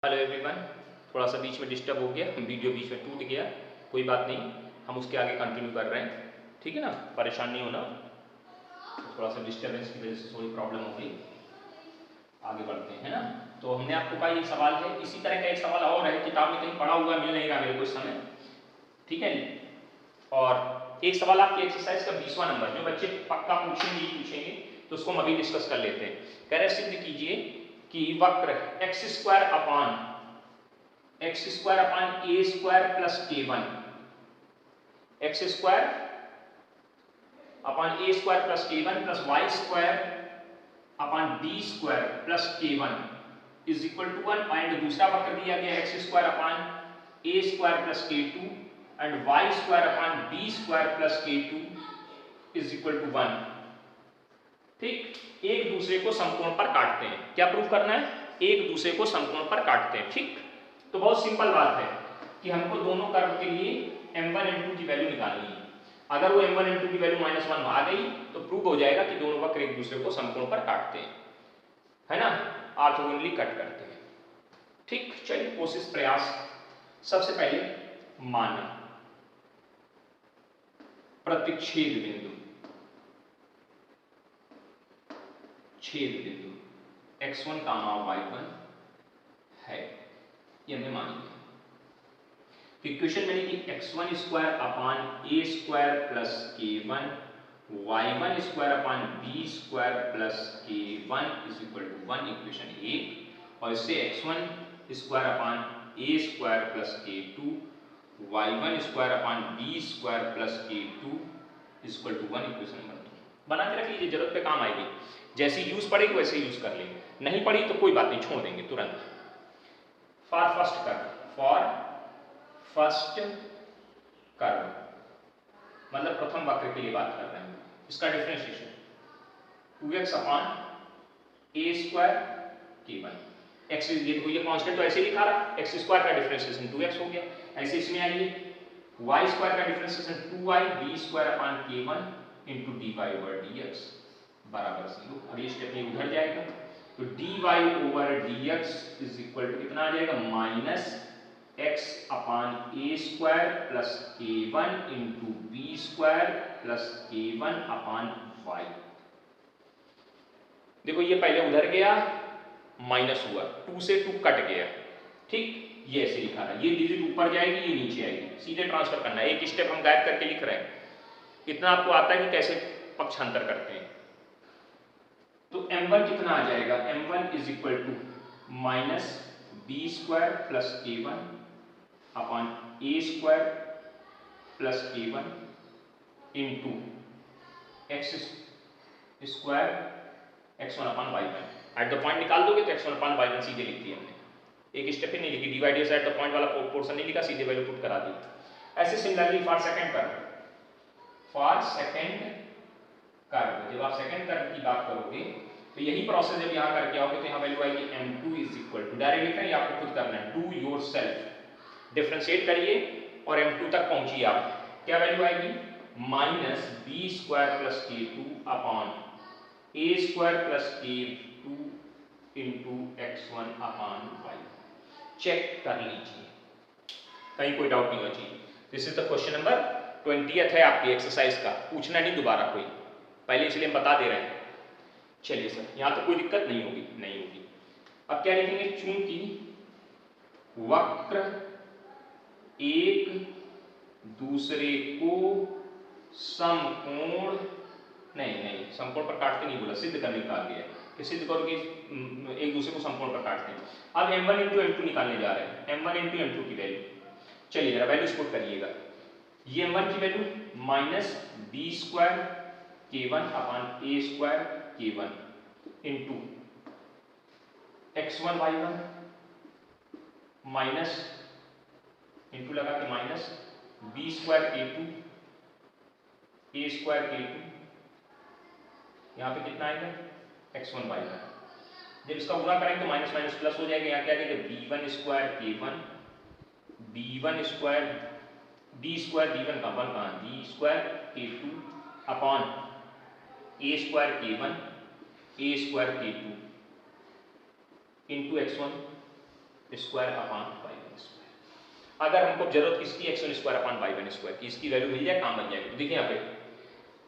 Hello everyone, थोड़ा सा बीच में डिस्टर्ब हो गया, वीडियो बीच में टूट गया, कोई बात नहीं, हम उसके आगे कंटिन्यू कर रहे हैं। ठीक है ना, परेशान नहीं होना। थोड़ा सा डिस्टर्बेंस की वजह से थोड़ी प्रॉब्लम हो गई, आगे बढ़ते हैं, है ना। तो हमने आपको कहा ये सवाल है, इसी तरह का एक सवाल और है, किताब में कहीं पढ़ा हुआ मिल नहीं रहा मेरे को इस समय। ठीक है, और एक सवाल आपकी एक्सरसाइज का 20वां नंबर, जो बच्चे पक्का पूछेंगे तो उसको हम अभी डिस्कस कर लेते हैं। कह रहे सिद्ध कीजिए कि वक्र x square upon a square plus k1, x square upon a square plus k1 plus y square upon b square plus k1 is equal to 1। And दूसरा वक्र दिया गया x square upon a square plus k2 and y square upon b square plus k2 is equal to 1। ठीक, एक दूसरे को समकोण पर काटते हैं। क्या प्रूव करना है? एक दूसरे को समकोण पर काटते हैं। ठीक, तो बहुत सिंपल बात है कि हमको दोनों कर्व के लिए m1 m2 की वैल्यू निकालनी है। अगर वो m1 m2 की वैल्यू -1 आ गई तो प्रूव हो जाएगा कि दोनों वक्र एक दूसरे को समकोण पर काटते हैं, है ना, ऑर्थोगोनली कट करते हैं। ठीक, चलिए कोशिश प्रयास। सबसे पहले माना प्रतिच्छेद बिंदु, छेद बिंदु x1, y1 है, ये हमने मान लिया। इक्वेशन बनी कि x1 square upon a square plus k1 y1 square upon b square plus k1 is equal to 1, equation 1। और इससे x1 square upon a square plus k2 y1 square upon b square plus k2 is equal to 1, equation number 2। बना के रख लीजिए, जरूरत पे काम आएगी। जैसी यूज पड़ेगी वैसे यूज कर लेंगे, नहीं पड़ी तो कोई बात नहीं, छोड़ देंगे तुरंत। फॉर फर्स्ट कर्व मतलब प्रथम वक्र के लिए बात कर रहे हैं। इसका differentiation 2x upon a square k1, x ये कांस्टेंट तो ऐसे लिखा रहा, एक्स स्क्वायर का डिफरेंशिएशन 2x हो गया। ऐसे इसमें आइए, y स्क्वायर का differentiation 2y b square upon k1 into dy over dx बराबर 0। अब ये स्टेप में उधर जाएगा तो dy over dx is equal to कितना आ जाएगा, minus x upon a square plus k1 into b square plus k1 upon y। देखो ये पहले उधर गया, माइनस हुआ, 2 से 2 कट गया। ठीक, ये ऐसे लिखा रहा, ये डिजिट ऊपर जाएगी, ये नीचे आएगी, सीधे ट्रांसफर करना है। एक स्टेप हम गायब करके लिख रहे हैं, इतना आपको आता है कि कैसे पक्षांतर करते हैं। तो m1 कितना आ जाएगा, m1 is equal to minus b square plus k1 upon a square plus k1 into x square x1 upon y1। At the point निकाल दोगे तो x1 अपान y1 सीधे लिख दिया हमने, एक स्टेप ही नहीं लिखी, डिवाइड एट द पॉइंट वाला पोर्शन नहीं लिखा, सीधे वैल्यू पुट करा दी। ऐसे सिमिलरली फॉर सेकंड कर्व, जब आप सेकंड कर्व की बात करोगे तो यही प्रोसेस जब यहाँ करके आओगे तो यहाँ वैल्यू आएगी m2 is equal to, direct लिखना है, आपको खुद करना है, डू योर सेल्फ, डिफरेंशिएट करिए और m2 तक पहुंचिए आप। क्या वैल्यू आएगी, minus b square plus k2 upon a square plus k2 into x1 upon y। Check कर लीजिए, कहीं कोई डाउट नहीं होना चाहिए। This is the question number 20th है आपकी एक्सरसाइज का, पूछना नहीं दोबारा कोई, पहले इसलिए हम बता दे रहे हैं। चलिए सर, यहाँ तो कोई दिक्कत नहीं होगी। अब क्या लिखेंगे, चूंकि वक्र एक दूसरे को समकोण नहीं समकोण पर काटते नहीं बोला, सिद्ध करने का दिया कि सिद्ध करो कि एक दूसरे को समकोण पर काटते हैं। अब m1 इंटू m2 निकालने जा रहे हैं, m1 इंटू m2 की वैल्यू, चलिए जरा वैल्यूज पुट करिएगा। ये m1 की value minus b square k1 upon a square k1 into x1 y1 minus into लगा के minus b square k2 a square k2, यहाँ पे कितना आएगा x1 y1। जब इसका गुणा करेंगे तो माइनस माइनस प्लस हो जाएगा, यहाँ क्या आएगा b1 square k1 b1 square b square b1 का 1 कहाँ, b square k2 upon a square k1 a square k2 into x1 square upon y1 square. अगर हमको जरूरत किसकी, x1 square upon y1 square की, इसकी वैल्यू मिल जाए, काम बन जाएगा। तो देखिए यहाँ पे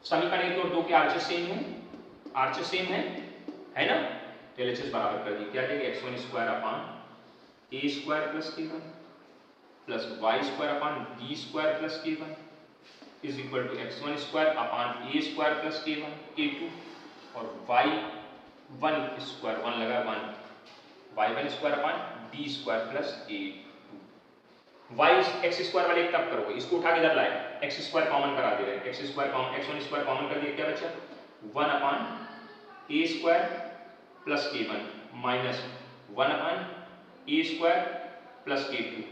समीकरण 1 और 2 के आरएचएस सेम है, आरएचएस सेम है ना, तो एलएचएस बराबर कर दी, क्या जाएगा x1 square upon a square plus k1 plus y square upon b square plus k1 is equal to x1 square upon a square plus k1 k2 और y1 square 1 लगा 1 y1 square upon b square plus a2। y x square वाले तब करोगे, इसको उठा के इधर लाए, x स्क्वायर कॉमन करा दे रहे हैं, x square common x1 square common कर दिया, क्या बचा 1 upon a square plus k1 minus 1 upon a square plus k2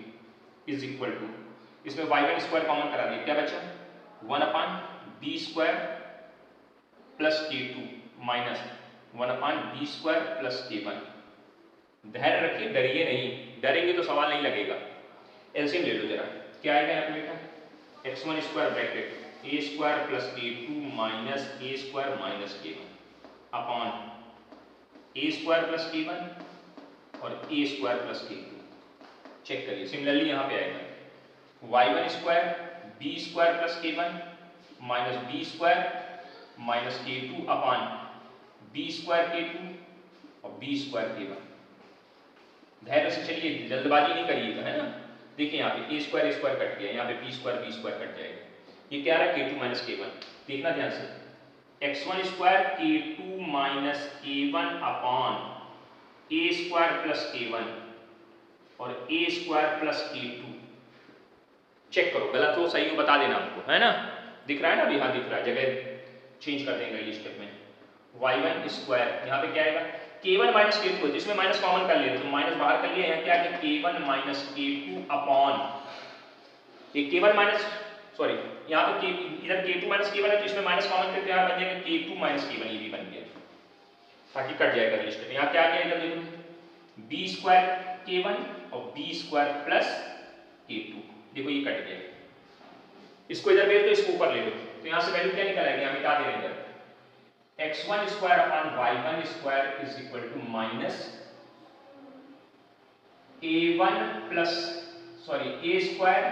is equal to, इसमें y1 स्क्वायर कॉमन करा दिया, क्या बचा 1 upon b square plus k2 minus 1 upon b square plus k1। धैर्य रखिए, डरिए नहीं, डरेंगे तो सवाल नहीं लगेगा। एलसीएम ले लो जरा, क्या आएगा यहाँ पे बेटा x1 square bracket a square plus k2 minus a square minus k1 upon a square plus k1 और a square plus k2। Check करिए, सिमिलरली यहाँ पे आएगा y1 square b square plus k1 minus b square minus k2 upon b square k2 और b square k1। धैर्य से चलिए, जल्दबाजी नहीं करिएगा, है ना। देखिए यहाँ पे a स्क्वायर कट गया, यहाँ पे b स्क्वायर कट जाएगा, ये क्या रहा k2 माइनस k1। देखना ध्यान से, x1 square k2 minus k1 upon a square plus k1 और a square plus k2। Check करो, गलत हो सही हो बता देना हमको, है ना। दिख रहा है ना अभी, हाँ दिख रहा है, जगह चेंज कर देंगे लिस्ट में। y1 स्क्वायर यहाँ पे क्या आएगा k1 माइनस k2, जिसमें माइनस कॉमन कर लेते, तो माइनस बाहर कर लिया, यहाँ क्या है k1 माइनस k2 अपॉन ये k1 माइनस सॉरी यहाँ पे इधर k2 माइनस k1 है, तो इसमें माइनस कॉमन करके यहाँ बन जाएगा k2 माइनस k1, ये भी बन गया, ताकि कट जाएगा लिस्ट में। यहाँ क्या आ गया इधर देखो b स्क्वायर k1 और b स्क्वायर प्लस k2, देखो ये कट गया, इसको इधर भेज दो, इसको ऊपर ले लो, तो यहाँ से वैल्यू क्या निकल आएगी, यहाँ मिटा देंगे इधर x1 square upon y1 square is equal to minus a1 plus sorry a square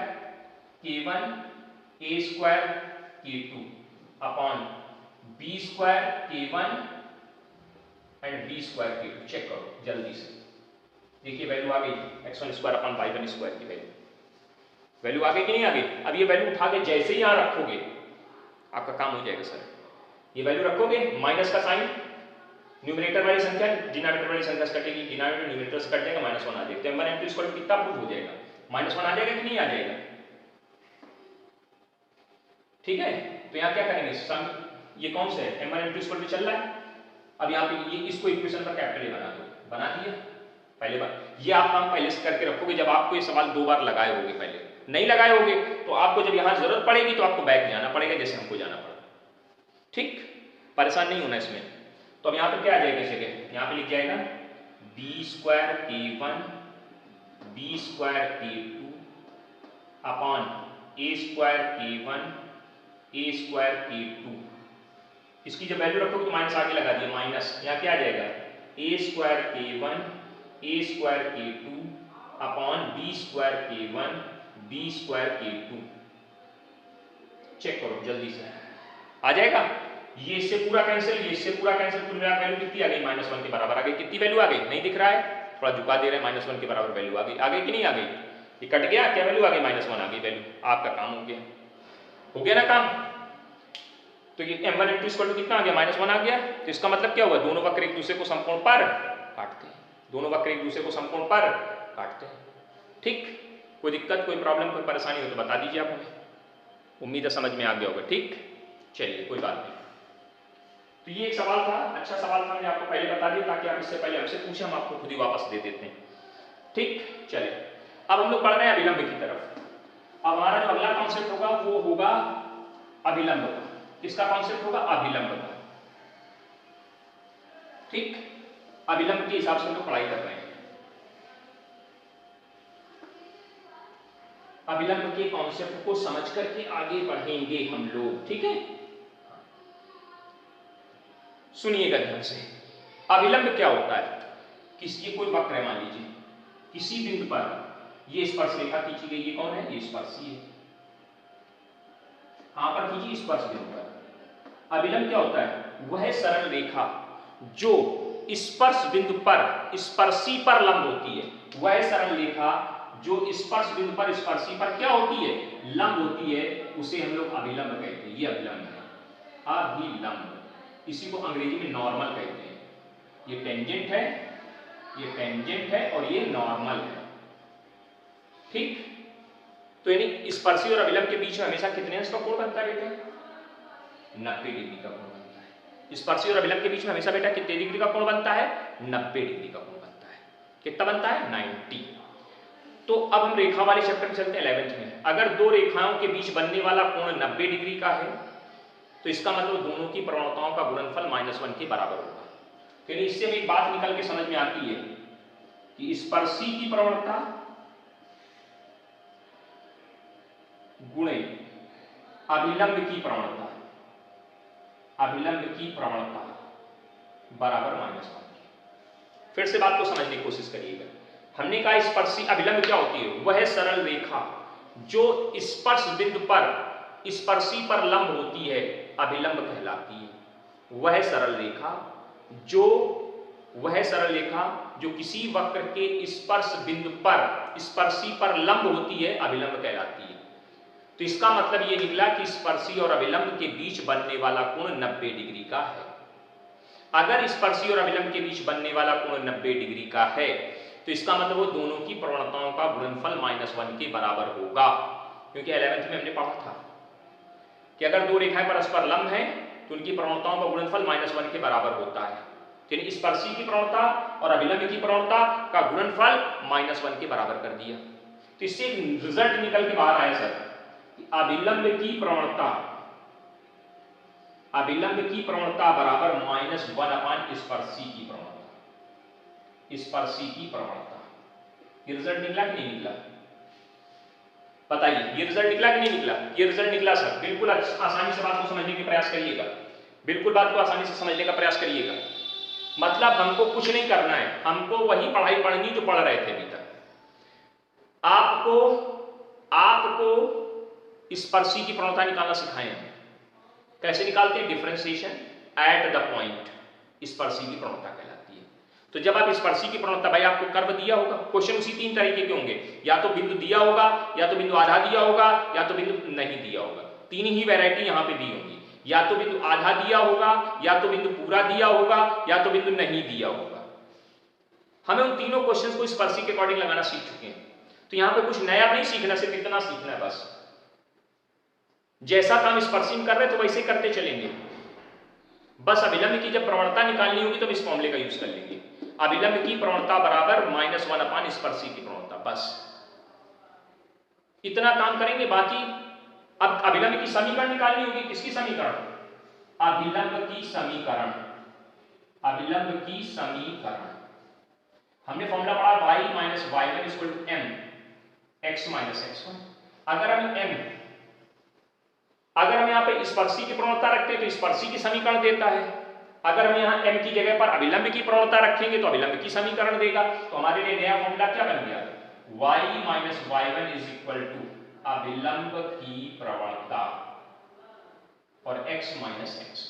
k1 a square k2 upon b square k1 and b square k2। Check करो जल्दी से, देखिए वैल्यू आ गई x1 square upon y1 square की value आ गई कि नहीं आ गई। अब ये वैल्यू उठा के जैसे ही यहाँ रखोगे आपका काम हो जाएगा सर। ये वैल्यू रखोगे, माइनस का साइन न्यूमरेटर वाली संख्या डिनोमिनेटर वाली संख्या से कटेगी, डिनोमिनेटर न्यूमरेटर से कट जाएगा, माइनस 1 आ जाएगा, तो m1 m2 स्क्वायर कितना प्रूव हो जाएगा, माइनस 1 आ जाएगा कि नहीं आ जाएगा। ठीक है, तो यहाँ क्या करेंगे, सम ये कौन सा है m1 m2 स्क्वायर चल रहा है, अब यहाँ पे ये इसको इक्वेशन पर कैपिटल बना दो, बना दिया पहले बार। ये आप काम पहले से करके रखोगे, जब आपको ये सवाल 2 बार लगाए होगे, पहले नहीं लगाए होगे तो आपको जब यहाँ जरूरत पड़ेगी तो आपको बैक जाना पड़ेगा, जैसे हमको जाना पड़ा। ठीक, परेशान नहीं होना इसमें। तो अब यहाँ पे क्या आ जाएगा इस जगह, यहाँ पे लिख जाएगा b square k1 b square k2 upon a square k1 a square k2। इसकी जब वैल्यू रखोगे तो माइनस आगे लगा दिया, माइनस यहाँ क्या आ जाएगा a square k1 a square k2 upon b square k1 b square k2। Check करो जल्दी से, आ जाएगा। ये इससे पूरा कैंसिल, ये इससे पूरा कैंसिल, कुल मिलाकर वैल्यू कितनी आ गई, -1 के बराबर आ गई। कितनी वैल्यू आ गई नहीं दिख रहा है, थोड़ा झुका दे रहे हैं, -1 के बराबर वैल्यू आ गई कि नहीं आ गई। ये कट गया, क्या वैल्यू आ गई, -1 आ गई वैल्यू। आपका काम हो गया ना काम। तो ये m1 m2 इक्वल टू कितना आ गया, -1 आ गया। तो इसका मतलब क्या हुआ, दोनों वक्र एक दूसरे को समकोण पर काटते हैं, दोनों वक्र एक दूसरे को समकोण पर काटते हैं। ठीक, कोई दिक्कत कोई प्रॉब्लम कोई परेशानी हो तो बता दीजिए आप हमें, उम्मीद है समझ में आ गया होगा। ठीक, चलिए कोई बात नहीं। तो ये एक सवाल था, अच्छा सवाल था, मैंने आपको पहले बता दिया ताकि आप इससे पहले हमसे पूछे, हम आपको खुद ही वापस दे देते हैं। ठीक, चलिए अब हम लोग पढ़ रहे हैं अभिलंब की तरफ। अब हमारा जो अगला कॉन्सेप्ट होगा वो होगा अभिलंब का। किसका कॉन्सेप्ट होगा, अभिलंब का। ठीक, अभिलंब के हिसाब से हम लोग पढ़ाई कर रहे हैं। अभिलंब के कॉन्सेप्ट को समझ करके आगे बढ़ेंगे हम लोग। ठीक है, सुनिएगा ध्यान से। अभिलंब क्या होता है, किसी कोई वक्र है मान लीजिए, किसी बिंदु पर ये स्पर्श रेखा खींची गई, ये कौन है, ये स्पर्शी है। कहां पर खींची, स्पर्श बिंदु पर। अभिलंब क्या होता है, वह सरल रेखा जो स्पर्श बिंदु पर स्पर्शी पर लंब होती है, वह सरल रेखा जो स्पर्श बिंदु पर स्पर्शी पर क्या होती है, लंब होती है, उसे हम लोग अभिलंब कहते हैं। ये अभिलंब है, अभिलंब। इसी को अंग्रेजी में नॉर्मल कहते हैं। ये टेंजेंट है, ये टेंजेंट है और ये नॉर्मल है, ठीक। तो यानी स्पर्शी और अभिलंब के बीच में हमेशा कितने अंश का कोण बनता है बेटा, 90 डिग्री का कोण बनता है। स्पर्शी और अभिलंब के बीच में हमेशा बेटा कितने डिग्री का कोण बनता है, 90 डिग्री का कोण बनता है। कितना बनता है, 90। तो अब हम रेखा वाले चैप्टर में चलते हैं 11th में। अगर दो रेखाओं के बीच बनने वाला कोण 90 डिग्री का है तो इसका मतलब दोनों की प्रवणताओं का गुणनफल -1 के बराबर होगा। तो इससे हमें एक बात निकल के समझ में आती है कि स्पर्शी की प्रवणता गुणे अभिलंब की प्रवणता, अभिलंब की प्रवणता बराबर -1। फिर से बात को समझने की कोशिश करिएगा। हमने कहा स्पर्शी अभिलंब क्या होती है, वह सरल रेखा जो स्पर्श बिंदु पर स्पर्शी पर लंब होती है, अभिलंब कहलाती है। वह सरल रेखा जो किसी वक्र के स्पर्श बिंदु पर स्पर्शी पर लंब होती है, अभिलंब कहलाती है। तो इसका मतलब ये निकला कि स्पर्शी और अभिलंब के बीच बनने वाला कोण 90 डिग्री का है। अगर स्पर्शी और अभिलंब के बीच बनने वाला कोण 90 डिग्री का है तो इसका मतलब वो दोनों की प्रवणताओं का गुणनफल -1 के बराबर होगा। क्योंकि 11th में हमने पढ़ा था कि अगर दो रेखाएं परस्पर लंब हैं तो उनकी प्रवणताओं का गुणनफल -1 के बराबर होता है। यानी स्पर्शी की प्रवणता और अभिलंब की प्रवणता का गुणनफल -1 के बराबर कर दिया। तो इससे रिजल्ट निकल के बाहर आया सर, अभिलंब की प्रवणता बराबर -1 स्पर्शी की प्रवणता, स्पर्शी की प्रवणता। ये रिजल्ट निकला कि नहीं निकला, बताइए। ये रिजल्ट निकला कि नहीं निकला, ये रिजल्ट निकला सर। बिल्कुल आसानी से बात को समझने का प्रयास करिएगा, बिल्कुल बात को आसानी से समझने का प्रयास करिएगा। मतलब हमको कुछ नहीं करना है, हमको वही पढ़ाई पढ़नी जो पढ़ रहे थे अभी तक। आपको स्पर्शी की प्रवणता निकालना सिखाए हैं। कैसे निकालते हैं, डिफरेंशिएशन एट द पॉइंट, स्पर्शी की प्रवणता कहलाती है। तो जब आप स्पर्शी की प्रवणता, भाई आपको कर्व दिया होगा, क्वेश्चन उसी 3 तरीके के होंगे, या तो बिंदु दिया होगा, या तो बिंदु आधा दिया होगा, या तो बिंदु नहीं दिया होगा। 3 ही वैरायटी यहां पे दी होंगी, या तो बिंदु आधा दिया होगा, या तो बिंदु पूरा दिया होगा, या तो बिंदु नहीं दिया होगा। हमें उन तीनों क्वेश्चंस को स्पर्शी के अकॉर्डिंग लगाना सीख चुके हैं। तो यहां पे कुछ नया नहीं सीखना, सिर्फ इतना सीखना है बस। जैसा काम स्पर्शी में कर रहे तो वैसे करते चलेंगे। बस अभिलंब की जब प्रवणता निकालनी होगी तो इस फॉर्मूले का यूज कर लेंगे। अभिलंब की प्रवणता बराबर -1 स्पर्शी की प्रवणता, बस इतना काम करेंगे। बाकी अब अभिलंब की समीकरण निकालनी होगी। किसकी समीकरण, अभिलंब की समीकरण, अभिलंब की समीकरण। हमने फॉर्मूला पढ़ा y - y1 = m x - x1। अगर हम यहाँ पे स्पर्शी की प्रवणता रखते हैं तो स्पर्शी की समीकरण देता है। अगर हम यहाँ m की जगह पर अभिलंब की प्रवणता रखेंगे तो अभिलंब की समीकरण देगा। तो हमारे लिए नया फॉर्मूला क्या बन गया, y - y1 = अभिलंब की प्रवणता और x - x।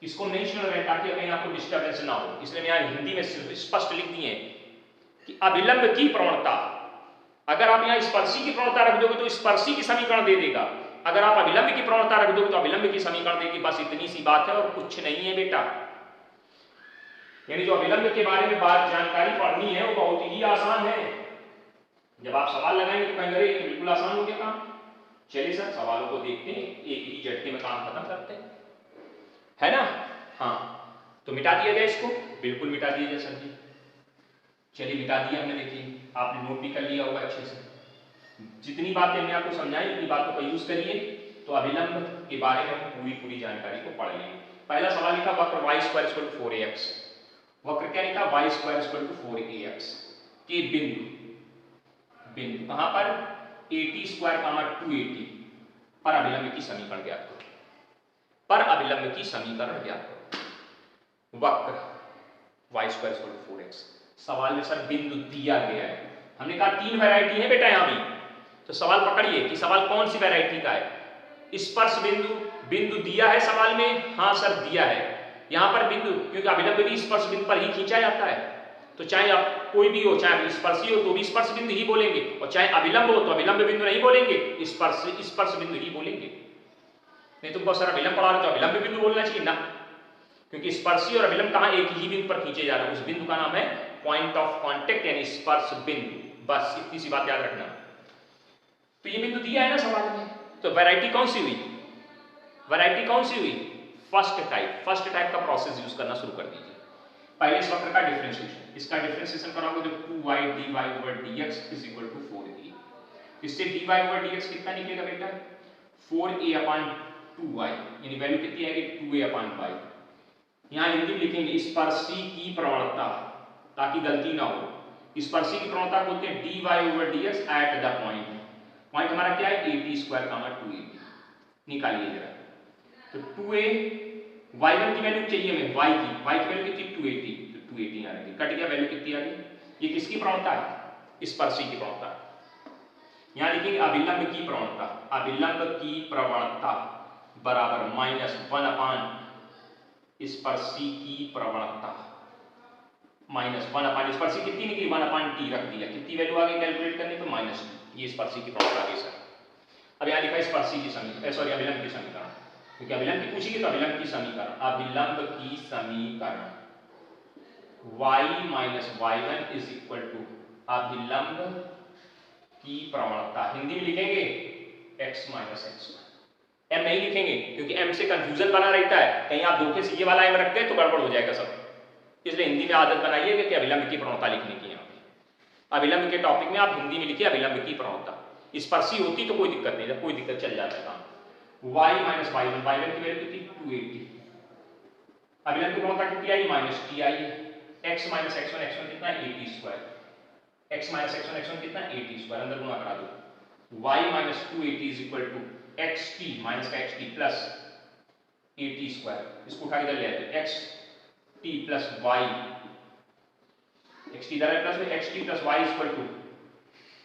इसको नहीं छोड़ रहे ताकि कहीं आपको डिस्टर्बेंस ना हो, इसलिए यहाँ हिंदी में स्पष्ट लिख दिए कि अभिलंब की प्रवणता। अगर आप यहाँ स्पर्शी की प्रवणता रख दोगे तो स्पर्शी की समीकरण दे देगा, अगर आप अभिलंब की प्रवणता रख दोगे तो अभिलंब की समीकरण देगी। बस इतनी सी बात है और कुछ नहीं है बेटा। यानी जो अभिलंब के बारे में बात जानकारी पढ़नी है वो बहुत ही आसान है। जब आप सवाल लगाएंगे तो कहेंगे ये बिल्कुल आसान हो गया काम। चलिए सर सवालों को देखते हैं, एक ही झटके में काम खत्म करते हैं, है ना। हाँ तो मिटा दिया जाए इसको, बिल्कुल मिटा दिया जाए सर जी। चलिए मिटा दिया हमने, देखिए आपने नोट भी कर लिया होगा अच्छे से। जितनी बातें हमने आपको समझाई उतनी बातों का यूज करिए तो अभिलंब के बारे में हम पूरी जानकारी को पढ़ लेंगे। पहला सवाल लिखा वक्र y² = 4ax। वक्र क्या लिखा, y² = 4ax के बिंदु कहां पर, 80², 280 पर अभिलंब की समीकरण ज्ञात करो। पर अभिलंब की समीकरण ज्ञात करो। वक्र y² = 4x सवाल में सर बिंदु दिया गया है, हमने कहा 3 वैरायटी है बेटा यहाँ भी, तो सवाल पकड़िए कि सवाल कौन सी वैरायटी का है। स्पर्श बिंदु, बिंदु दिया है सवाल में, हाँ सर दिया है। यहाँ पर बिंदु, क्योंकि अभिलंब भी स्पर्श बिंदु पर ही खींचा जाता है, तो चाहे आप कोई भी हो, चाहे स्पर्शी हो तो भी स्पर्श बिंदु ही बोलेंगे, और चाहे अभिलंब हो तो अभिलंब बिंदु नहीं बोलेंगे, स्पर्श बिंदु ही बोलेंगे। नहीं तुमको सर अभिलंब पढ़ा रहे तो अभिलंब बिंदु बोलना चाहिए ना, क्योंकि स्पर्शी और अभिलंब कहाँ एक ही बिंदु पर खींचे जा रहे हैं, उस बिंदु का नाम है पॉइंट ऑफ कांटेक्ट यानी स्पर्श बिंदु। बस इतनी सी बात याद रखना। तो ये बिंदु दिया है ना सवाल में, तो वैरायटी कौन सी हुई, वैरायटी कौन सी हुई, फर्स्ट टाइप। फर्स्ट टाइप का प्रोसेस यूज करना शुरू कर दीजिए। पहले इस वक्र का डिफरेंशिएशन, इसका डिफरेंशिएशन कराओगे तो 2y dy over dx is equal to 4a। इससे dy over dx कितना निकलेगा बेटा, 4a upon 2y, यानी वैल्यू कितनी आएगी 2a upon y। यहाँ हिंदी में लिखेंगे स्पर्शी की प्रवणता, ताकि गलती ना हो। स्पर्शी की प्रवणता बोलते हैं dy over dx at the point। Point हमारा क्या है at स्क्वायर कामा 2a, निकालिए जरा। तो 2a y1 की वैल्यू चाहिए हमें, y की वैल्यू कितनी 280, तो 280 आ रही, कट गया, वैल्यू कितनी आ गई। ये किसकी प्रवणता है, स्पर्शी की प्रवणता। यहाँ लिखेंगे अभिलंब की प्रवणता, अभिलंब की प्रवणता बराबर -1 अपान स्पर्शी की प्रवणता, -1 अपान स्पर्शी कितनी निकली 1 अपान t रख दिया, कितनी वैल्यू आ गई कैलकुलेट करने पे -2। ये स्पर्शी की प्रवणता है सर। अब यहाँ लिखा है स्पर्शी की समीकरण, सॉरी अभिलंब की समीकरण, क्योंकि अभिलंब की पूछेगी तो अभिलंब की समीकरण, अभिलंब की समीकरण y minus y1 is equal to अभिलंब की प्रवणता, हिंदी में लिखेंगे x माइनस x1। m नहीं लिखेंगे क्योंकि m से कंफ्यूजन बना रहता है, कहीं आप धोखे से ये वाला m रख गए तो गड़बड़ हो जाएगा सब, इसलिए हिंदी में आदत बनाइएगा कि अभिलंब की प्रवणता लिखने की। यहाँ पे अभिलंब के टॉपिक में आप हिंदी में लिखिए अभिलंब की प्रवणता। स्पर्शी होती तो कोई दिक्कत नहीं, कोई दिक्कत चल जाता है काम। y माइनस y1, y1 की वैल्यू कितनी 280, अभिलंब की प्रवणता कितनी आई -t आई है, x माइनस x1, x1 कितना है 80 square, x minus x1, x1 कितना 80 स्क्वायर, अंदर गुणा करा दो। y minus 280 is equal to xt minus का xt प्लस 80 स्क्वायर, इसको उठा के इधर ले आते हैं, xt प्लस y, xt इधर है प्लस में, xt plus y is equal to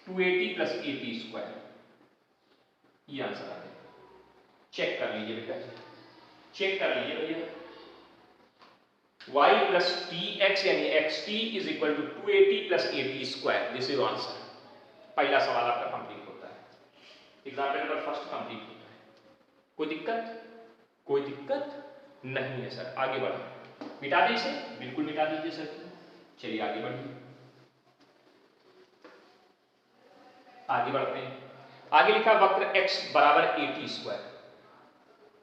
280 plus 80 square. ये आंसर आ गया। चेक कर लीजिए बेटा, चेक कर लीजिए भैया, y प्लस tx यानी xt is equal to 280 plus 80 square, this is answer. पहला सवाल आपका कंप्लीट होता है, एग्जाम्पल नंबर फर्स्ट कंप्लीट होता है। कोई दिक्कत, कोई दिक्कत नहीं है सर। आगे बढ़ो, मिटा दें इसे, बिल्कुल मिटा दीजिए सर। चलिए आगे बढ़िए, आगे बढ़ते हैं। आगे लिखा वक्र x बराबर 80 स्क्वायर,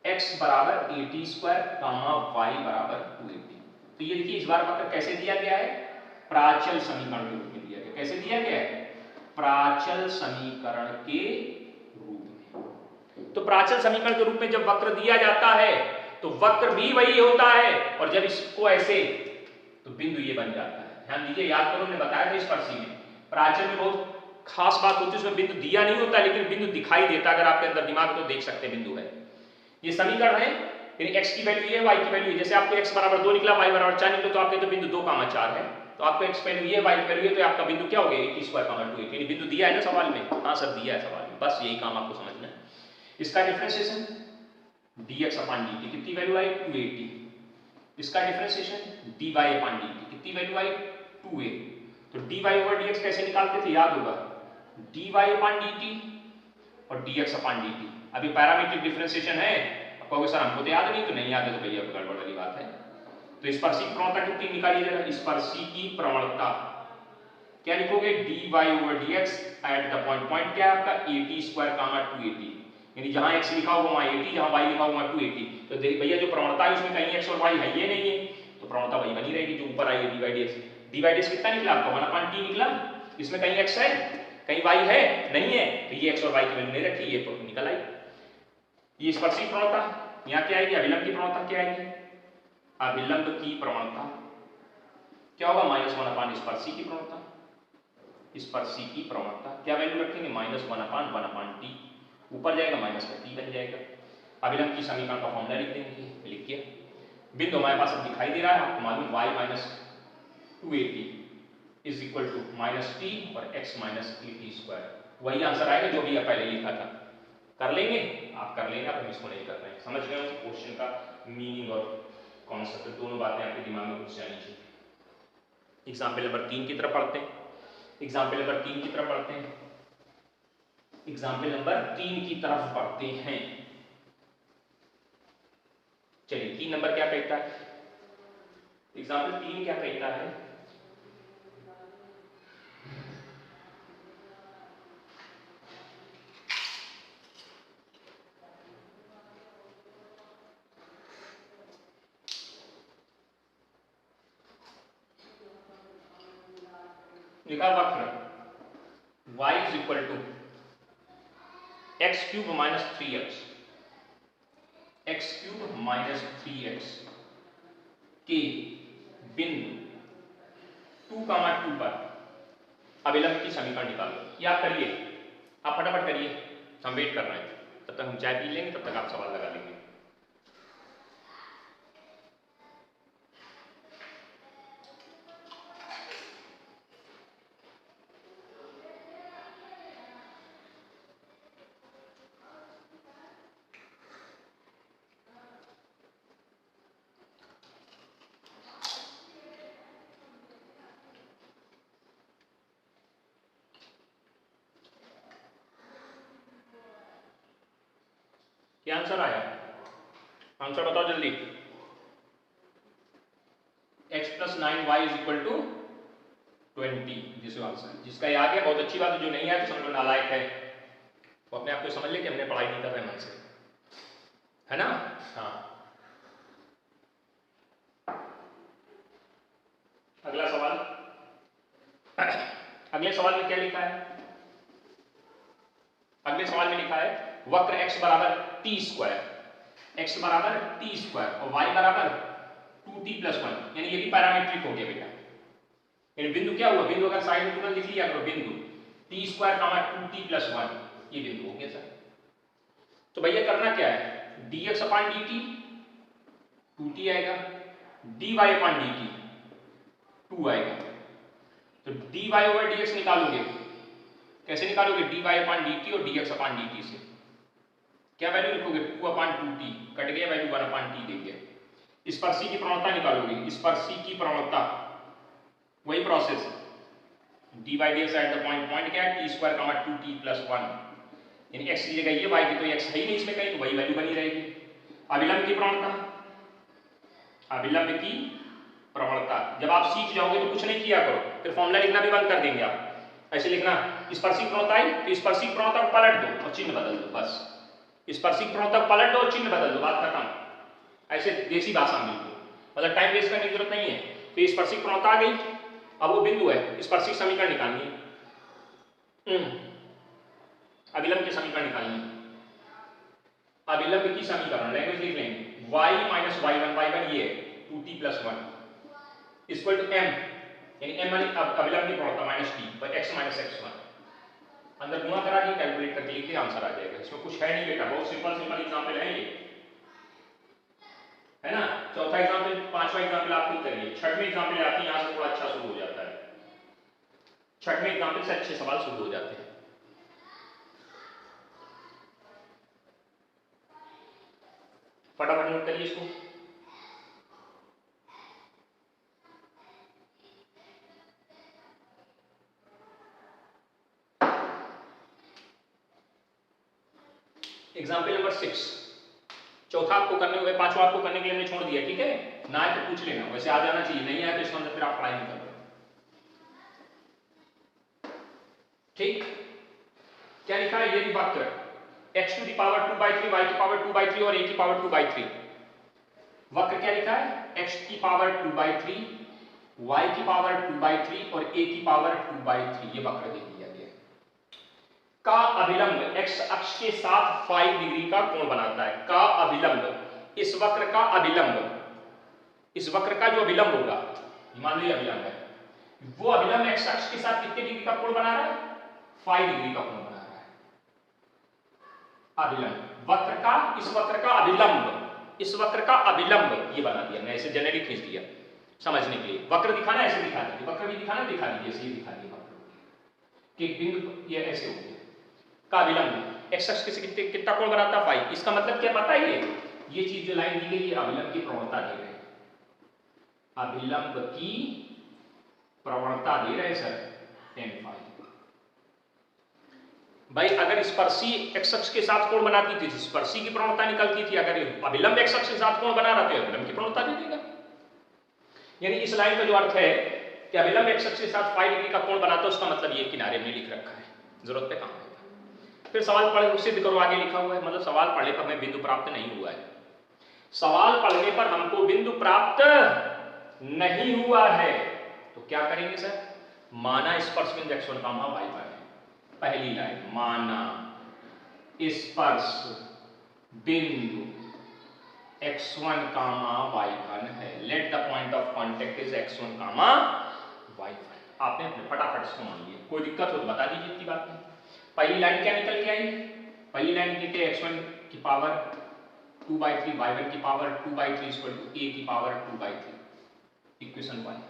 x बराबर 80 स्क्वायर कामा y बराबर 280। तो ये देखिए इस बार वक्र कैसे दिया गया है, प्राचल समीकरण के रूप में दिया गया। कैसे दिया गया है, प्राचल समीकरण के रूप में। तो प्राचल समीकरण के रूप में जब वक्र दिया जाता है तो वक्र भी वही होता है, और जब इसको ऐसे तो बिंदु ये बन जाता है। ध्यान दीजिए, याद करो, हमने बताया था स्पर्शी में प्राचल में बहुत खास बात होती है, उसमें बिंदु दिया नहीं होता लेकिन बिंदु दिखाई देता। अगर आपके अंदर दिमाग तो देख सकते हैं बिंदु है। ये समीकरण है, यानी x की वैल्यू ये, y की वैल्यू ये। जैसे आपको x बराबर 2 निकला, y बराबर 4 निकला, तो आपके तो बिंदु 2 कामा 4 है, तो आपको x वैल्यू ये, y की वैल्यू ये, तो आपका बिंदु क्या हो गया 80 स्क्वायर कामा 280। यानी बिंदु दिया है ना सवाल में, हाँ सर दिया है सवाल में, बस यही काम आपको समझना है। इसका डिफरेंशिएशन dx अपॉन dt कितनी वैल्यू आई 280, इसका डिफरेंशिएशन dy अपॉन dt कितनी वैल्यू आई 2a। तो dy ओवर dx कैसे निकालते थे, याद होगा, dy अपॉन dt और dx अपॉन dt। अभी पैरामीट्रिक डिफरेंशिएशन है, अब कहोगे सर हमको तो याद नहीं, तो नहीं याद है तो भैया गड़बड़ वाली बात है। तो स्पर्शी की प्रवणता कितनी निकालिए जरा, स्पर्शी की प्रवणता क्या लिखोगे, dy over dx eight the point, point क्या है आपका 80 स्क्वायर कामा 280, यानी जहां x लिखा होगा वहां 80, जहां y लिखा होगा 280। तो देख भैया जो प्रवणता है उसमें कहीं x और y है ये नहीं है, तो प्रवणता वही बनी रहेगी जो ऊपर आई है dy dx। dy dx कितना निकला आपका 1/t निकला, इसमें कहीं x है कहीं y है नहीं है, तो ये x और y की वैल्यू नहीं रखी, ये निकल आई। ये स्पर्शी प्रवणता, यहाँ क्या आएगी अभिलंब की प्रवणता क्या आएगी, अभिलंब की प्रवणता क्या होगा -1 अपान स्पर्शी की प्रवणता, स्पर्शी की प्रवणता क्या वैल्यू रखेंगे -1 अपान t, ऊपर जाएगा माइनस का t बन जाएगा। अभिलंब की समीकरण का फॉर्मूला लिख देंगे, लिख दिया। बिंदु हमारे पास अब दिखाई दे रहा है, आपको मालूम y minus 280 is equal to -t और x माइनस टी स्क्वायर। वही आंसर आएगा जो भी पहले लिखा था। कर लेंगे, आप कर लेंगे, आप हम इसको नहीं कर रहे हैं। समझ गए हो क्वेश्चन का मीनिंग और कॉन्सेप्ट, दोनों बातें आपके दिमाग में घुस जानी चाहिए। एग्जाम्पल नंबर 3 की तरफ पढ़ते हैं। एग्जाम्पल नंबर 3 की तरफ पढ़ते हैं। एग्जाम्पल नंबर 3 की तरफ पढ़ते हैं। चलिए 3 नंबर क्या कहता है? एग्जाम्पल 3 क्या कहता है? लिखा वक्र y is equal to x cube minus 3x, x cube minus 3x के बिंदु 2,2 पर अभिलंब की समीकरण निकालो। ये आप करिए, आप फटाफट करिए, हम वेट कर रहे हैं। तब तक हम चाय पी लेंगे, तब तक आप सवाल लगा लेंगे। क्या आंसर आया? आंसर बताओ जल्दी। x plus 9y is equal to 20, this answer. जिसका ये आ गया बहुत अच्छी बात है, जो नहीं आया तो समझ लो नालायक है, वो अपने आप को समझ ले कि हमने पढ़ाई नहीं कर रहे मन से, है ना? हाँ, अगला सवाल। अगले सवाल में क्या लिखा है? अगले सवाल में लिखा है वक्र x बराबर t स्क्वायर, x बराबर t स्क्वायर और y बराबर 2t प्लस 1, यानी ये भी पैरामीट्रिक हो गया बेटा। यानी बिंदु क्या हुआ? बिंदु अगर साइड में तुरंत लिख लिया करो, बिंदु t स्क्वायर 2t प्लस 1, ये बिंदु हो गया सर। तो भैया करना क्या है? dx अपान dt 2t आएगा, dy अपान dt 2 आएगा। तो dy ओवर dx निकालोगे, कैसे निकालोगे? dy अपान dt और dx अपान dt से क्या वैल्यू लिखोगे? 2 अपान 2t, कट गया वैल्यू 1 अपान t दे दिया। स्पर्शी की प्रवणता निकालोगे, स्पर्शी की प्रवणता, वही process, dy dx eight the point क्या है? t स्क्वायर 2t प्लस 1, यानी x की जगह ये, y की तो x है ही नहीं इसमें कहीं, तो वही वैल्यू बनी रहेगी। अभिलंब की प्रवणता, अभिलंब की प्रवणता जब आप सीख जाओगे तो कुछ नहीं किया करो, फिर फॉर्मूला लिखना भी बंद कर देंगे आप। ऐसे लिखना, स्पर्शिक प्रवणता आई तो स्पर्शिक प्रवणता को पलट दो और चिन्ह बदल दो, बस। स्पर्शिक प्रवणता को पलट दो और चिन्ह बदल दो, बात खत्म। ऐसे देसी भाषा में लिखो, मतलब टाइम वेस्ट करने की जरूरत नहीं है। तो स्पर्शिक प्रवणता आ गई, अब वो बिंदु है, स्पर्शिक समीकरण निकालनी है, अभिलंब की समीकरण निकालनी है। अभिलंब की समीकरण लैंग्वेज लिख लेंगे, y माइनस y1 ये 2t plus 1 equal to m, यानी m मानी अभिलंब की प्रवणता माइनस t पर x माइनस x1, अंदर गुणा करा दिए, कैलकुलेट करके लिख दिया, आंसर आ जाएगा। इसमें कुछ है नहीं बेटा, बहुत सिंपल सिंपल एग्जांपल है ये, है ना? चौथा एग्जांपल, पांचवा एग्जांपल आप खुद करिए, छठवें एग्जांपल आते हैं, यहां से थोड़ा अच्छा शुरू हो जाता है। छठवें एग्जांपल से अच्छे सवाल शुरू हो जाते हैं। फटाफट नोट करिए इसको। एग्जाम्पल नंबर 6, चौथा आपको करने हुए, पांचवा आपको करने के लिए हमने छोड़ दिया, ठीक है? ना है तो पूछ लेना, वैसे आ जाना चाहिए, नहीं आया तो इसका मतलब फिर आप पढ़ाई नहीं कर रहे। ठीक, क्या लिखा है? ये वक्र x to the power 2/3, y की पावर 2/3 और a की पावर 2/3, वक्र क्या लिखा है? x की पावर 2/3, y की पावर 2/3 और a की पावर 2/3, ये वक्र दे दिया गया का अभिलंब x अक्ष के साथ 5 डिग्री का कोण बनाता है। का अभिलंब, इस वक्र का अभिलंब, इस वक्र का जो अभिलंब होगा, मान लीजिए अभिलंब है, वो अभिलंब x अक्ष के साथ कितने डिग्री का कोण बना रहा है? 5 डिग्री का कोण बना रहा है। अभिलंब, वक्र का, इस वक्र का अभिलंब, इस वक्र का अभिलंब ये बना दिया, मैं इसे जेनेरिक खींच दिया, समझने के लिए। वक्र दिखाना ऐसे दिखा दीजिए, वक्र भी दिखाना दिखा दीजिए, ऐसे ही दिखा दीजिए वक्र कि बिंदु ये ऐसे हो गया का अभिलंब एक्स अक्ष से कितना कोण बनाता है फाई। इसका मतलब क्या पता है, ये चीज जो लाइन दी गई है अभिलंब की प्रवणता दे रहे हैं, अभिलंब की प्रवणता दे रहे हैं सर tan फाई। भाई अगर स्पर्शी एक्स अक्ष के साथ कोण बनाती थी स्पर्शी की प्रवणता निकलती थी, अगर अभिलंब एक्स अक्ष के साथ कोण बना रहा था अभिलंब की प्रवणता दे देगा। यानी इस लाइन का जो अर्थ है कि अभिलंब एक्स अक्ष के साथ फाई डिग्री का कोण बनाता है, उसका मतलब ये किनारे में लिख रखा है, जरूरत पे काम आएगा। फिर सवाल पढ़ सिद्ध करो, आगे लिखा हुआ है, मतलब सवाल पढ़ने पर हमें बिंदु प्राप्त नहीं हुआ है, सवाल पढ़ने पर हमको बिंदु प्राप्त नहीं हुआ है तो क्या करेंगे सर, माना स्पर्श बिंदु x1 कामा y1 है। पहली लाइन माना स्पर्श बिंदु x1 कामा y1 है, let the point of contact is x1 comma y1। आपने अपने फटाफट से मान लिया, कोई दिक्कत हो तो बता दीजिए, इतनी बात नहीं। पहली लाइन क्या निकल के आई, पहली लाइन निकलती है x1 की पावर 2/3 y1 की पावर 2/3 इक्वल टू a की पावर 2/3, इक्वेशन 1।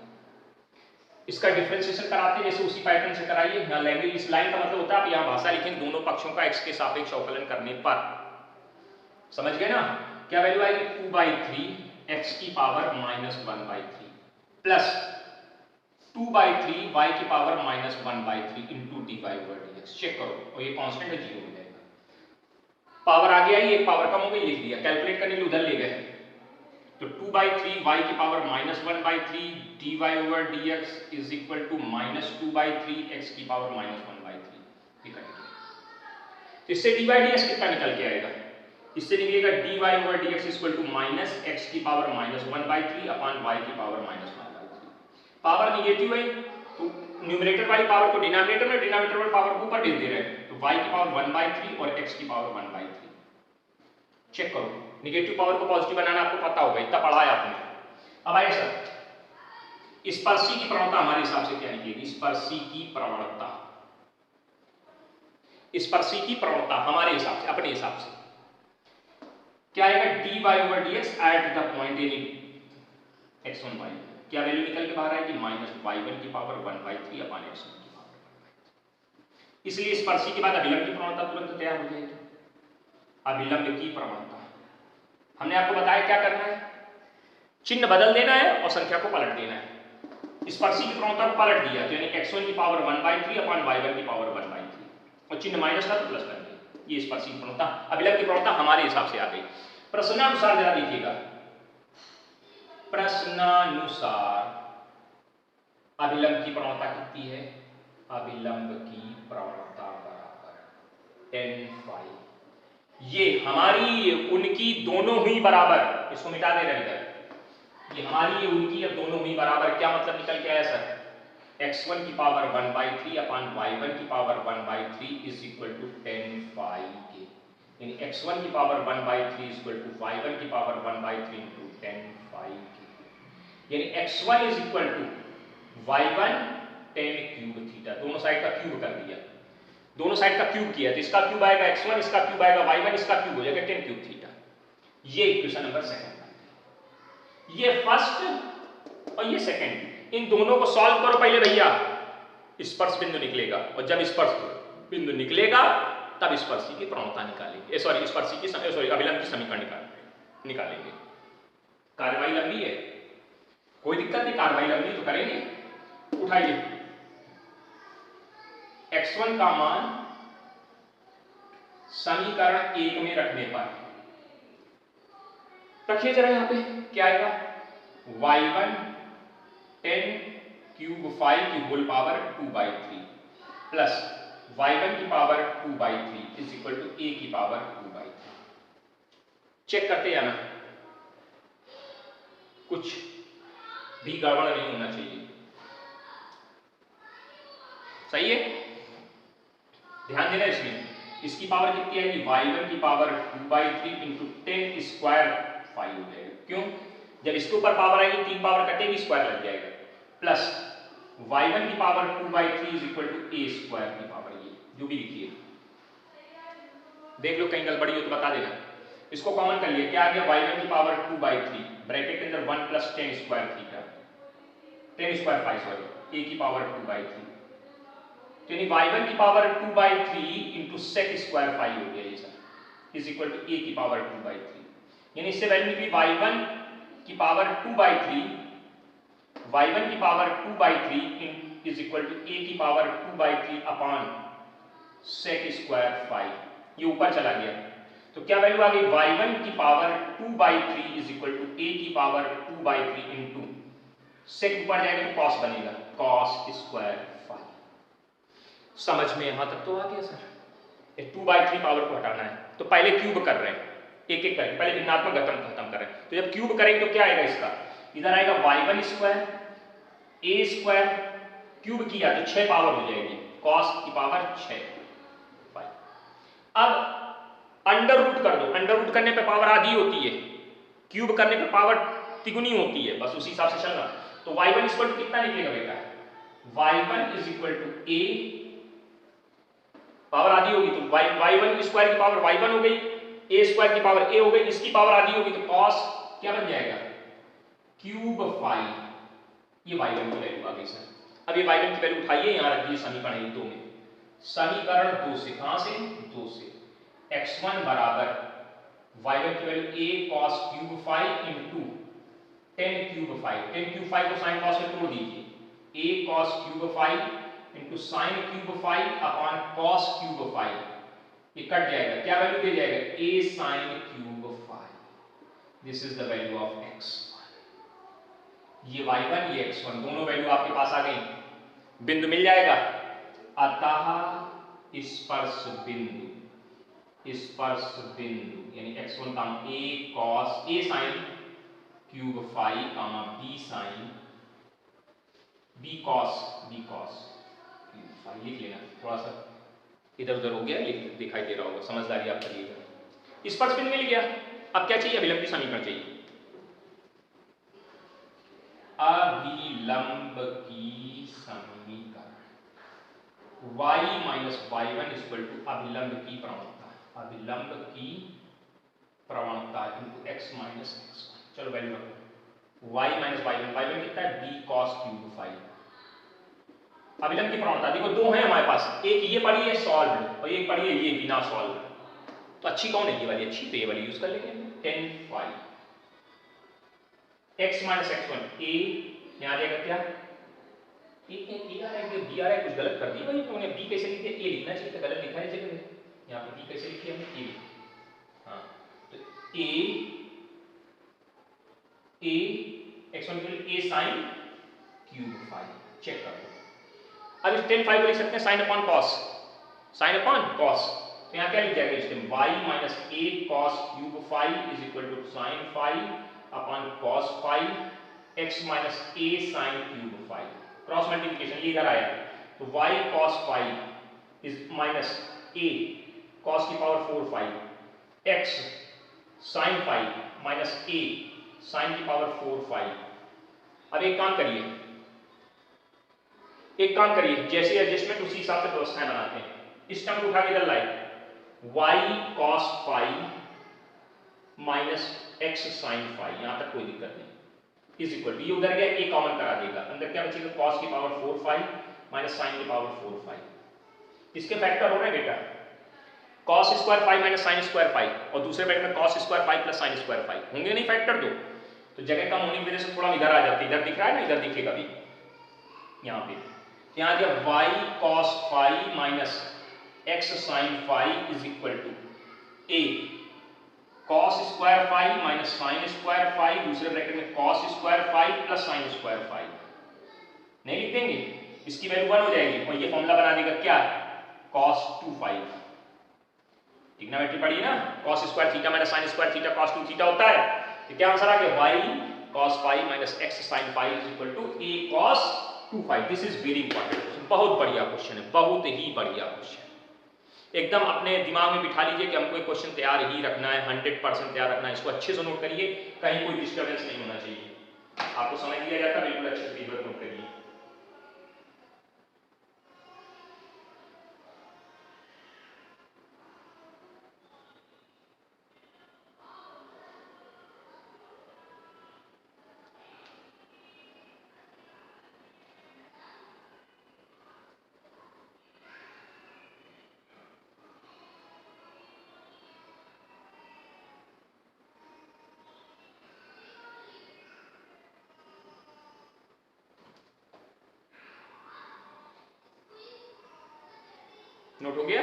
इसका डिफरेंशिएशन कराते हैं जैसे उसी पैटर्न से कराइए। यहाँ लैंग्वेज इस लाइन का मतलब होता है आप यहाँ भाषा लिखें दोनों पक्षों का x के सापेक्ष अवकलन करने पर, समझ गए ना, क्या वैल्यू आएगी 2/3 x की पावर -1/3 प्लस 2/3 y की पावर -1/3 इंटू dy/dx। चेक करो और ये कांस्टेंट है, 0 हो जाएगा। पावर आगे आई, एक पावर कम हो गई, लिख दिया, कैलकुलेट करने के लिए उधर ले गए तो 2/3 y की power -1/3 dy/dx is equal to -2/3 x की पावर -1/3। तो इससे dy/dx कितना निकल के आएगा, इससे निकलेगा dy/dx इक्वल टू -x की पावर -1/3 अपॉन y की पावर -1/3। पावर निगेटिव है तो न्यूमरेटर वाली पावर को डिनोमिनेटर में, डिनोमिनेटर वाली पावर को ऊपर भेज दे रहे हैं, तो y की पावर 1/3 और x की पावर 1/3। चेक करो, निगेटिव पावर को पॉजिटिव बनाना आपको पता होगा, इतना पढ़ा है आपने। अब आइए सर स्पर्शी की प्रवणता हमारे हिसाब से क्या निकलेगी, स्पर्शी की प्रवणता, स्पर्शी की प्रवणता हमारे हिसाब से, अपने हिसाब से क्या आएगा, dy/dx eight the point in x1 y, क्या वैल्यू निकल के बाहर आएगी -y1 की पावर 1/3 अपॉन x1 की पावर 1/3। इसलिए स्पर्शी के बाद अभिलंब की प्रवणता तुरंत तैयार हो जाएगी। अभिलंब की प्रवणता हमने आपको बताया क्या करना है, चिन्ह बदल देना है और संख्या को पलट देना है। स्पर्शी की प्रवणता को पलट दिया तो यानी x1 की पावर 1/3 अपॉन y1 की पावर 1/3 और चिन्ह माइनस था तो प्लस कर दिया, ये स्पर्शी की प्रवणता, अभिलंब की प्रवणता हमारे हिसाब से आ गई। प्रश्नानुसार जरा देखिएगा, प्रश्नानुसार अभिलंब की प्रवणता कितनी है, अभिलंब की प्रवणता बराबर tan फाई, ये हमारी उनकी दोनों हुई बराबर, इसको मिटा दे रहे इधर, ये हमारी ये उनकी अब दोनों हुई बराबर, क्या मतलब निकल के आया सर, x1 की पावर 1/3 अपॉन y1 की power 1/3 is equal to tan phi के, यानी x1 की पावर 1/3 इक्वल टू y1 की पावर 1/3 इंटू tan फाई के, यानी x1 is equal to y1 tan cube theta, दोनों साइड का क्यूब कर दिया, दोनों साइड का क्यूब किया तो इसका क्यूब आएगा x1, इसका क्यूब आएगा y1, इसका क्यूब हो जाएगा tan क्यूब थीटा। ये इक्वेशन नंबर सेकंड, ये फर्स्ट और ये सेकंड, इन दोनों को सॉल्व करो पहले भैया, स्पर्श बिंदु निकलेगा और जब स्पर्श बिंदु निकलेगा तब स्पर्शी की प्रवणता निकालेंगे, सॉरी स्पर्शी की सॉरी अभिलंब की समीकरण निकालेंगे। कार्रवाई लंबी है, कोई दिक्कत नहीं, कार्रवाई लंबी तो करेंगे। उठाइए x1 का मान समीकरण 1 में रखने पर, रखिए जरा यहां पे क्या आएगा, y1 tan क्यूब फाई की होल पावर 2/3 प्लस y1 की power 2/3 is equal to a की पावर 2/3। चेक करते जाना, कुछ भी गड़बड़ नहीं होना चाहिए, सही है, ध्यान देना इसमें। इसकी पावर कितनी आएगी, y1 की power 2/3 into tan square phi हो जाएगा, क्यों, जब इसके ऊपर पावर आएगी 3 पावर कटेगी स्क्वायर लग जाएगा, प्लस y1 की power 2/3 is equal to a square की पावर, ये जो भी लिखिए, देख लो कहीं गड़बड़ी हो तो बता देना। इसको कॉमन कर लिया, क्या आ गया, y1 की पावर 2/3 ब्रैकेट के अंदर 1 plus tan square theta 10 square 5 sorry a की पावर 2/3, तो यानी y1 की पावर 2/3 इंटू सेक स्क्वायर 5 हो गया ये sir, is equal to a की पावर 2/3, यानी इससे वैल्यू निकली y1 की पावर 2/3, y1 की power 2/3 is equal to a की पावर 2/3 अपॉन सेक स्क्वायर 5, ये ऊपर चला गया, तो क्या वैल्यू आ गई y1 की power 2/3 is equal to a की पावर 2/3 इंटू सेक ऊपर जाएगा तो cos बनेगा, cos स्क्वायर 5। समझ में यहां तक तो आ गया सर। ये 2/3 पावर को हटाना है तो पहले क्यूब कर रहे हैं, एक एक करके पहले ऋणात्मक घातांक खत्म कर रहे हैं, तो जब क्यूब करेंगे तो क्या आएगा इसका, इधर आएगा y1 square a square, cube किया तो 6 पावर हो जाएगी, cos की पावर 6 5। अब अंडर रूट कर दो, अंडर रूट करने पे पावर आधी होती है, क्यूब करने पे पावर तिगुनी होती है, बस उसी हिसाब से चलना। तो y1 इक्वल टू कितना निकलेगा बेटा, y1 is equal to a, power आधी होगी तो y1 स्क्वायर की पावर y1 हो गई, a स्क्वायर की पावर a हो गई, इसकी पावर आधी होगी तो cos क्या बन जाएगा, क्यूब 5, ये y1 की वैल्यू आ गई सर। अब ये y1 की वैल्यू उठाइए, यहां रख दीजिए समीकरण 2 में, समीकरण 2 से, कहां से 2 से, x1 बराबर y1 की value a cos cube 5 into 10 cube 5, 10 cube 5 को साइन कॉस में तोड़ दीजिए, a cos cube 5 into sine cube 5 upon cos cube 5, ये कट जाएगा, क्या वैल्यू दे जाएगा, a sin cube 5, this is the value of x1, ये y1 ये x1 दोनों वैल्यू आपके पास आ गई, बिंदु मिल जाएगा, अतः स्पर्श बिंदु, स्पर्श बिंदु यानी x1 का a cos a sin cube 5 comma b sin b cos cube 5 लिख लेना, थोड़ा सा इधर उधर हो गया, दिखाई दे रहा होगा, समझदारी आप करिएगा। स्पर्श बिंदु मिल गया, अब क्या चाहिए, अभिलंब की समीकरण चाहिए, अभिलंब की समीकरण y minus y1 equal to अभिलंब की प्रवणता, अभिलंब की प्रवणता इंटू x माइनस x1, चलो वैल्यू रखो, y माइनस y1 कितना है, b cos क्यूब 5, अभिलंब की प्रवणता देखो दो है हमारे पास, एक ये पड़ी है सॉल्व और एक पड़ी है ये बिना सॉल्व, तो अच्छी कौन है, ये वाली अच्छी, तो ये वाली यूज कर लेंगे, 10 5 x माइनस x1 a, यहां आ जाएगा क्या, ए आ रहा है, बी आ रहा है, कुछ गलत कर दिया भाई तुमने, बी कैसे लिख दिया, ए लिखना चाहिए था, गलत लिखा है जगह में, यहाँ पे बी कैसे लिखी हमने, ए, हाँ तो ए x1 की value a sin cube 5, check कर लो। अब इस 10 5 को लिख सकते हैं sine upon cos, sine upon cos, तो यहाँ क्या लिख जाएगा इस time, y minus a cos cube 5 is equal to sine 5 upon cos 5 x minus a sin cube 5, cross multiplication ये इधर आया, तो y cos 5 is minus a cos की power 4 5 x sin 5 minus a sin की power 4 5। अब एक काम करिए, जैसे एडजस्टमेंट उसी हिसाब से व्यवस्थाएं बनाते हैं, इस टर्म को उठा के इधर लाए, y cos 5 minus x sin 5, यहां तक कोई दिक्कत नहीं, इज इक्वल टू ये उधर गया, a कॉमन करा देगा, अंदर क्या बचेगा, cos की पावर 4 5 माइनस sin की पावर 4 5, इसके फैक्टर हो रहे हैं बेटा, cos square 5 minus sin square 5 और दूसरे ब्रैकेट में cos square 5 plus sin square 5 होंगे नहीं फैक्टर दो, तो जगह कम होने की वजह से थोड़ा इधर आ जाती है, इधर दिख रहा है ना, इधर दिखेगा भी, यहाँ पे यहाँ दिया y cos 5 minus x sin 5 is equal to a cos square 5 minus sin square 5, दूसरे ब्रैकेट में cos square 5 plus sin square 5, नहीं लिख देंगे, इसकी वैल्यू 1 हो जाएगी और ये फॉर्मूला बना देगा क्या, cos 2 5, ट्रिग्नोमेट्री पढ़ी ना, cos square theta minus sin square theta cos 2 theta होता है, तो क्या आंसर आ गया, y cos 5 minus x sin 5 is equal to a cos 2 5, this is very important question, बहुत बढ़िया क्वेश्चन है, बहुत ही बढ़िया क्वेश्चन, एकदम अपने दिमाग में बिठा लीजिए कि हमको एक क्वेश्चन तैयार ही रखना है, 100% तैयार रखना है, इसको अच्छे से नोट करिए, कहीं कोई डिस्टर्बेंस नहीं होना चाहिए, आपको समझ लिया जाता है, बिल्कुल अच्छे से फीडबैक नोट करिए। नोट हो गया?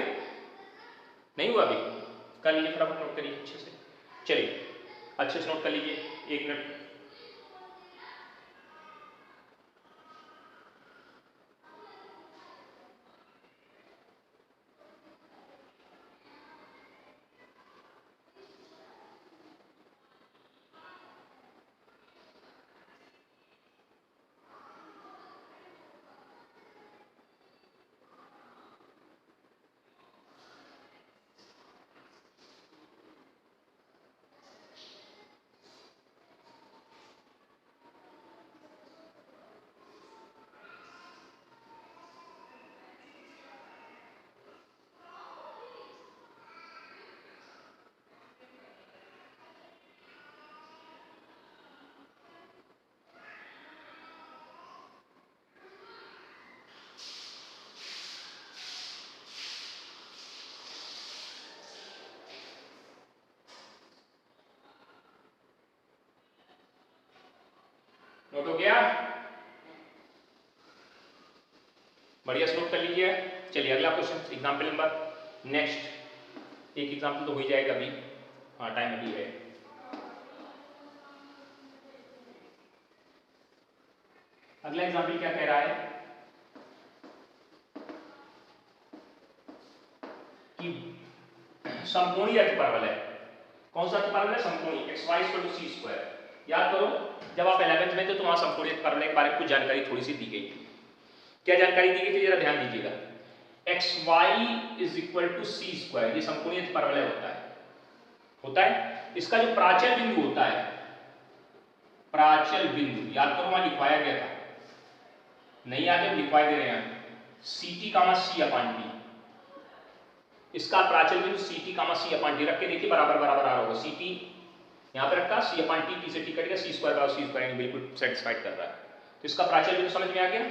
नहीं हुआ अभी? कर लीजिए, फटाफट नोट करिए अच्छे से। चलिए अच्छे से नोट कर लीजिए, 1 मिनट। नोट हो गया? बढ़िया से नोट कर लीजिए। चलिए अगला क्वेश्चन, एग्जाम्पल नंबर नेक्स्ट। एक एग्जाम्पल तो हो ही जाएगा अभी, हाँ टाइम अभी है। अगला एग्जाम्पल क्या कह रहा है कि समकोणीय अतिपरवलय है। कौन सा अतिपरवलय है? समकोणीय, xy = c²। याद करो जब आप 11th में थे तो वहां समकोणीय अतिपरवलय के बारे में कुछ जानकारी थोड़ी सी दी गई। क्या जानकारी दी गई थी जरा ध्यान दीजिएगा। xy = c², ये समकोणीय अतिपरवलय होता है। इसका जो प्राचल बिंदु होता है, प्राचल बिंदु याद करो वहां लिखवाया गया था, नहीं याद है लिखवा दे रहे हैं, CT, इसका प्राचल बिंदु CT, रख के देखिए बराबर बराबर आ रहा होगा। CT यहां पे रखा, C/T, से T कटेगा, c² यानी बिल्कुल सेटिस्फाइड कर रहा है। तो इसका प्राचल बिंदु समझ में आ गया।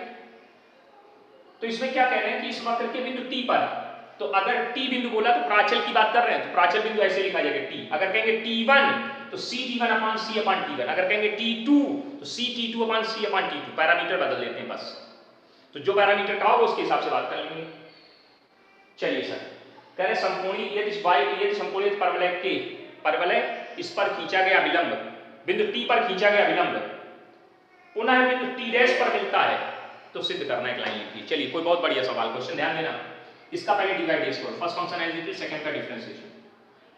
तो इसमें क्या कह रहे हैं कि इस वक्र के बिंदु T पर, तो अगर T बिंदु बोला तो प्राचल की बात कर रहे हैं, तो प्राचल बिंदु ऐसे लिखा जाएगा T। अगर कहेंगे T1 तो CT1/C/T1, अगर कहेंगे T2 तो CT2/C/T2। पैरामीटर बदल देते हैं बस, तो जो पैरामीटर कहा होगा उसके हिसाब से बात कर लेंगे। चलिए सर, कह रहे समकोणीय यदि समकोणीय परवलय इस पर खींचा गया विलंब, बिंदु T पर खींचा गया विलंब पुनः बिंदु T' पर मिलता है तो सिद्ध करना, एक लाइन लिखिए। चलिए कोई बहुत बढ़िया सवाल, क्वेश्चन ध्यान देना। इसका पहले डिवाइड करो, first function as it is, second का differentiation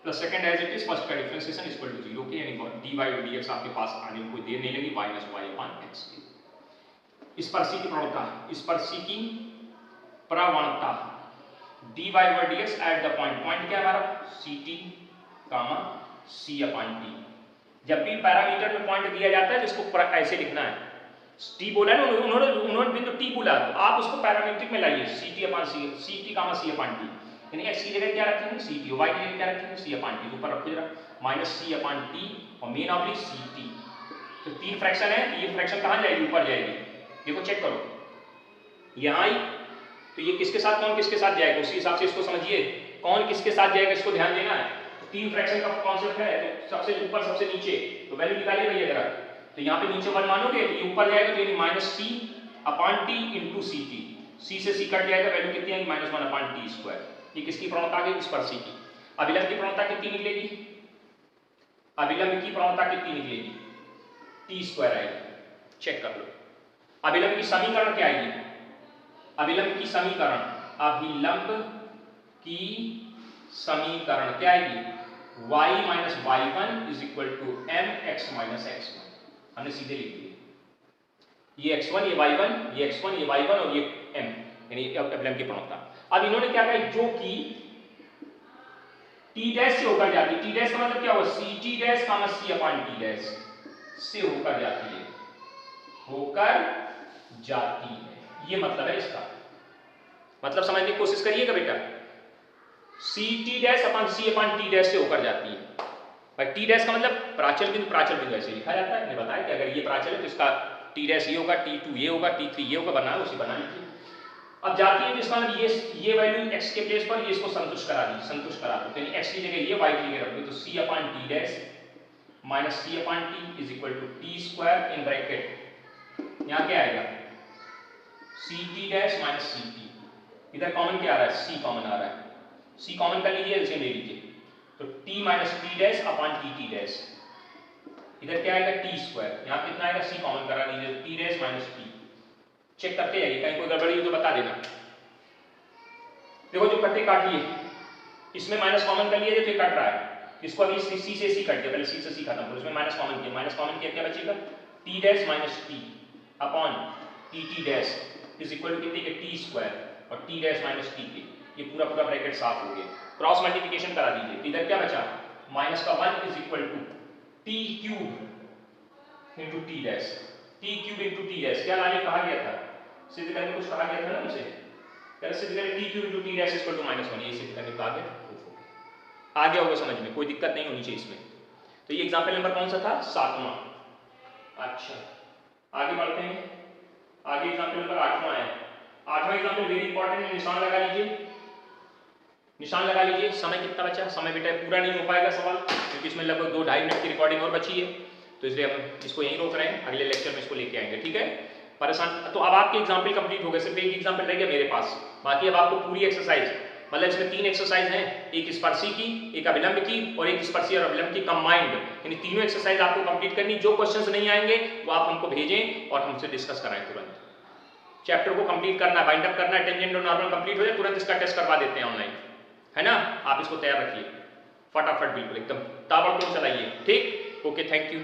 plus second as it is, first का डिफरेंशिएशन इक्वल टू 0 के, यानी dy/dx आपके पास आने में कोई देर नहीं लगी, -y/x। इस पर c की प्रवणता, इस पर c की प्रवणता dy/dx एट द पॉइंट क्या है हमारा, CT, C/T। जब भी पैरामीटर में पॉइंट दिया जाता है तो इसको ऐसे लिखना है। T बोला ना उन्होंने बिंदु T बोला, तो आप उसको पैरामीट्रिक में लाइए, CT, C/T, यानी x की जगह क्या रखेंगे CT, y की जगह क्या रखेंगे C/T। ऊपर रखो जरा, -C/T और मेन ऑब्लिक CT। तो 3 फ्रैक्शन है, ये फ्रैक्शन कहां जाएगी, ऊपर जाएगी। देखो चेक करो, यहां आई तो ये किसके साथ, कौन किसके साथ जाएगा, उसी हिसाब से इसको समझिए, कौन किसके साथ जाएगा इसको ध्यान देना है। तो 3 फ्रैक्शन का कॉन्सेप्ट है, तो सबसे ऊपर सबसे नीचे, तो वैल्यू निकालिए भैया जरा। तो यहाँ पे नीचे 1 मानोगे तो ये ऊपर जाएगा, तो यानी -C/T × CT, C से C कट जाएगा, वैल्यू कितनी आएगी -1/T²। ये किसकी प्रवणता आ गई, इस पर C की। अभिलंब की प्रवणता कितनी निकलेगी, अभिलंब की प्रवणता कितनी निकलेगी, T² आएगी। चेक कर लो, अभिलंब की समीकरण क्या आएगी, अभिलंब की समीकरण, अभिलंब की समीकरण क्या आएगी, y - y1 = mx - x1। हमने सीधे लिख दिया, ये x1 ये y1, ये x1 ये y1 और ये m, यानी अभिलंब की प्रवणता। अब इन्होंने क्या कहा, जो कि T' से होकर जाती है, T' का मतलब क्या हुआ, CT' C/T' से होकर जाती है, होकर जाती है, ये मतलब है इसका। मतलब समझने की कोशिश करिएगा बेटा, CT'/C/T' से होकर जाती है। भाई T' का मतलब प्राचल बिंदु ऐसे लिखा जाता है। मैंने बताया कि अगर ये प्राचल है तो इसका T' ये होगा, T2 ये होगा, T3 ये होगा, बना उसी बना लीजिए। अब जाती है तो इसका मतलब ये वैल्यू x के प्लेस पर ये इसको संतुष्ट करा दीजिए, संतुष्ट करा दो, यानी x की जगह ये, y की जगह रखोगे तो C/T' -C/T T² in bracket, यहाँ क्या आएगा CT' - CT, इधर कॉमन क्या आ रहा है, सी कॉमन आ रहा है, सी कॉमन कर लीजिए, एलसीएम ले लीजिए, तो t minus T dash upon t dash, इधर क्या आएगा टी स्क्वायर, यहाँ कितना आएगा सी कॉमन करा लीजिए, t dash minus t, check करते जाइए, कहीं कोई गड़बड़ी हो तो बता देना। देखो जो कट्टे काटिए, इसमें माइनस कॉमन कर लिए तो ये कट रहा है, इसको अभी सी से सी कट दिया, पहले सी से सी खत्म करो, इसमें माइनस कॉमन किया, माइनस कॉमन किया क्या बचेगा, t dash minus t upon t dash is equal to कितने के टी स्क्वायर और टी डैश माइनस टी के, ये पूरा पूरा ब्रैकेट साफ हो गया, क्रॉस मल्टीप्लिकेशन करा दीजिए, इधर क्या बचा माइनस का 1 is equal to t cube into t dash, t cube into t dash क्या लाने कहा गया था, सिद्ध करने कुछ कहा गया था ना हमसे, पहले सिद्ध करें t cube into t dash equal to minus 1, ये सिद्ध करने कहा गया, आ गया होगा समझ में, कोई दिक्कत नहीं होनी चाहिए इसमें। तो ये एग्जाम्पल नंबर कौन सा था, 7वां। अच्छा आगे बढ़ते हैं, आगे एग्जाम्पल नंबर 8वां है, 8वां एग्जाम्पल वेरी इंपॉर्टेंट है, निशान लगा लीजिए, निशान लगा लीजिए। समय कितना बचा, समय बेटा पूरा नहीं हो पाएगा सवाल, क्योंकि इसमें लगभग 2-2.5 मिनट की रिकॉर्डिंग और बची है, तो इसलिए हम इसको यहीं रोक रहे हैं, अगले लेक्चर में इसको लेके आएंगे, ठीक है। परेशान तो अब आपके एग्जाम्पल कंप्लीट हो गए, सिर्फ एक एग्जाम्पल रह गया मेरे पास, बाकी अब आपको पूरी एक्सरसाइज, मतलब इसमें 3 एक्सरसाइज हैं, एक स्पर्शी की, एक अभिलंब की और एक स्पर्शी और अभिलंब की कंबाइंड, यानी तीनों एक्सरसाइज आपको कंप्लीट करनी। जो क्वेश्चंस नहीं आएंगे वो आप हमको भेजें और हमसे डिस्कस कराएं तुरंत। चैप्टर को कंप्लीट करना है, बाइंड अप करना है, टेंजेंट और नॉर्मल कंप्लीट हो जाए तुरंत इसका टेस्ट करवा देते हैं ऑनलाइन, है ना। आप इसको तैयार रखिए फटाफट, बिल्कुल एकदम ताबड़तोड़ चलाइए, ठीक। Okay, thank you.